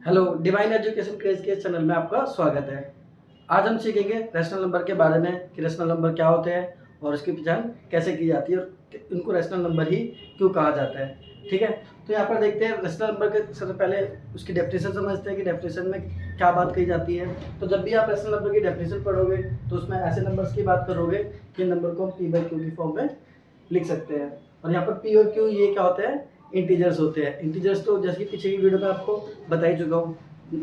Hello, divine education craze के channel में आपका स्वागत है। आज हम सीखेंगे रैशनल नंबर के बारे में कि रैशनल नंबर क्या होते हैं और उसकी पहचान कैसे की जाती है और इनको रैशनल नंबर ही क्यों कहा जाता है। ठीक है, तो यहाँ पर देखते हैं रैशनल नंबर के सबसे पहले उसकी डेफिनेशन समझते हैं कि डेफिनेशन में क्या बात कही जाती है। तो जब भी आप रैशनल नंबर की डेफिनेशन पढ़ोगे तो उसमें ऐसे नंबर्स की बात करोगे कि नंबर को हम पी बाई क्यू की फॉर्म में लिख सकते हैं। और यहाँ पर पी और क्यू ये क्या होते हैं, इंटीजर्स होते हैं। इंटीजर्स तो जैसे कि पीछे की वीडियो में आपको बता ही चुका हूँ,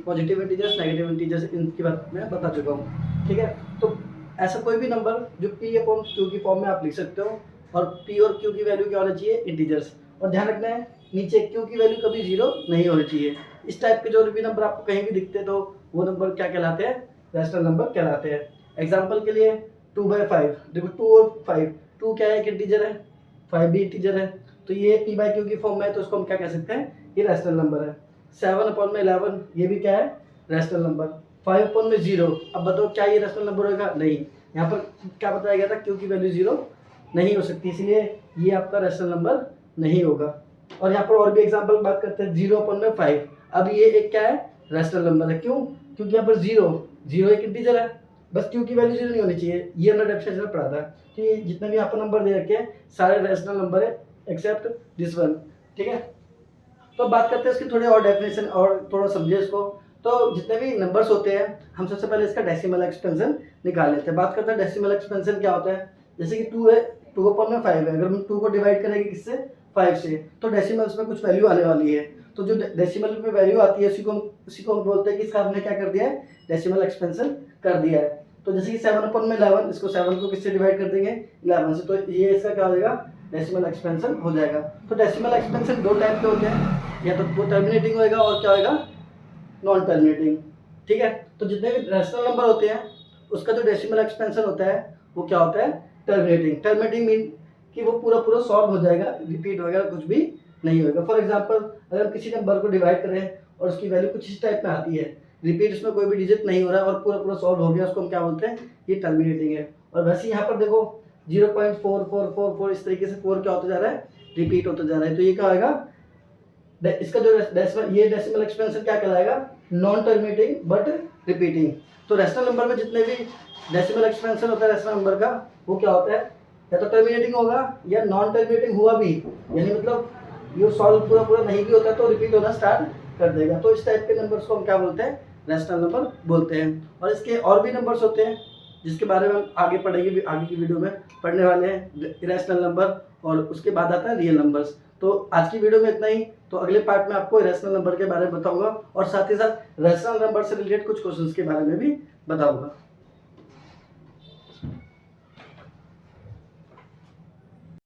पॉजिटिव इंटीजर्स नेगेटिव इंटीजर्स इनकी बात मैं बता चुका हूँ। ठीक है, तो ऐसा कोई भी नंबर जो पी अपॉन क्यू की फॉर्म में आप लिख सकते हो और पी और क्यू की वैल्यू क्या होनी चाहिए, इंटीजर्स। और ध्यान रखना है नीचे क्यू की वैल्यू कभी जीरो नहीं होनी चाहिए। इस टाइप के जो भी नंबर आपको कहीं भी दिखते हैं तो वो नंबर क्या कहलाते हैं, रैशनल नंबर कहलाते हैं। एग्जाम्पल के लिए 2/5, देखो 2 और 5, 2 क्या है, एक इंटीजर है, 5 भी इंटीजर है, तो ये पी बाई क्यू की फॉर्म में है, तो उसको हम क्या कह सकते हैं, ये रैशनल नंबर है। 7/11 ये भी क्या है, रैशनल नंबर। 5/0, अब बताओ क्या ये रैशनल नंबर होगा, नहीं। यहाँ पर क्या बताया गया था, क्यू की वैल्यू जीरो नहीं हो सकती, इसलिए ये आपका रैशनल नंबर नहीं होगा। और यहाँ पर और भी एग्जाम्पल बात करते हैं, 0/5, अब ये एक क्या है, रैशनल नंबर है। क्यों? क्योंकि यहाँ पर जीरो एक इंटीजर है, बस क्यू की वैल्यू जीरो नहीं होनी चाहिए, ये हमने डेफिनेशन में पढ़ा था कि जितने भी आपको नंबर दे रखे हैं सारे रैशनल नंबर है एक्सेप्ट दिस वन। ठीक है, तो बात करते हैं इसकी थोड़ी और डेफिनेशन और थोड़ा समझिए इसको। तो जितने भी नंबर्स होते हैं हम सबसे पहले इसका डेसिमल एक्सपेंशन निकाल लेते हैं। बात करते हैं डेसिमल एक्सपेंशन क्या होता है। जैसे कि 2 है, 2/5 है, अगर हम 2 को डिवाइड करेंगे किससे, 5 से, तो डेसिमल्स में कुछ वैल्यू आने वाली है। तो जो डेसिमल में वैल्यू आती है उसी को हम बोलते हैं कि इसका हमने क्या कर दिया है, डेसिमल एक्सपेंशन कर दिया है। तो जैसे कि 7/11, इसको 7 को किससे डिवाइड कर देंगे, 11 से, तो ये इसका क्या हो जाएगा, डेसिमल एक्सपेंशन हो जाएगा। तो डेसिमल एक्सपेंशन दो टाइप के होते हैं, या तो वो टर्मिनेटिंग होएगा और क्या होएगा, नॉन टर्मिनेटिंग। ठीक है, तो जितने भी रैशनल नंबर होते हैं उसका जो डेसिमल एक्सपेंशन होता है वो क्या होता है, टर्मिनेटिंग। टर्मिनेटिंग मीन कि वो पूरा पूरा सॉल्व हो जाएगा, रिपीट वगैरह कुछ भी नहीं होगा। फॉर एग्जाम्पल अगर किसी नंबर को डिवाइड करें और उसकी वैल्यू कुछ इस टाइप में आती है, रिपीट उसमें कोई भी डिजिट नहीं हो रहा है और पूरा पूरा सॉल्व हो गया, उसको हम क्या बोलते हैं, ये टर्मिनेटिंग है। और वैसे यहाँ पर देखो 0.4444 इस तरीके से 4 क्या होता जा रहा है, रिपीट होता जा रहा है, तो ये क्या होगा, इसका जो डेसिमल एक्सपेंशन क्या कहलाएगा, नॉन टर्मिनेटिंग बट रिपीटिंग। तो रैशनल नंबर में जितने भी डेसिमल एक्सपेंशन होता है रैशनल नंबर का, वो क्या होता है, या तो टर्मिनेटिंग होगा या नॉन टर्मिनेटिंग हुआ भी, यानी मतलब ये सॉल्व पूरा पूरा नहीं भी होता तो रिपीट होना स्टार्ट कर देगा। तो इस टाइप के नंबर्स को हम क्या बोलते हैं, रैशनल नंबर बोलते हैं। और इसके और भी नंबर्स होते हैं जिसके बारे में हम आगे पढ़ेंगे, आगे की वीडियो में पढ़ने वाले हैं, इरेशनल नंबर, और उसके बाद आता है रियल नंबर्स। तो आज की वीडियो में इतना ही। तो अगले पार्ट में आपको रैशनल नंबर के बारे में बताऊंगा और साथ ही साथ रैशनल नंबर से रिलेटेड कुछ क्वेश्चंस के बारे में भी बताऊंगा।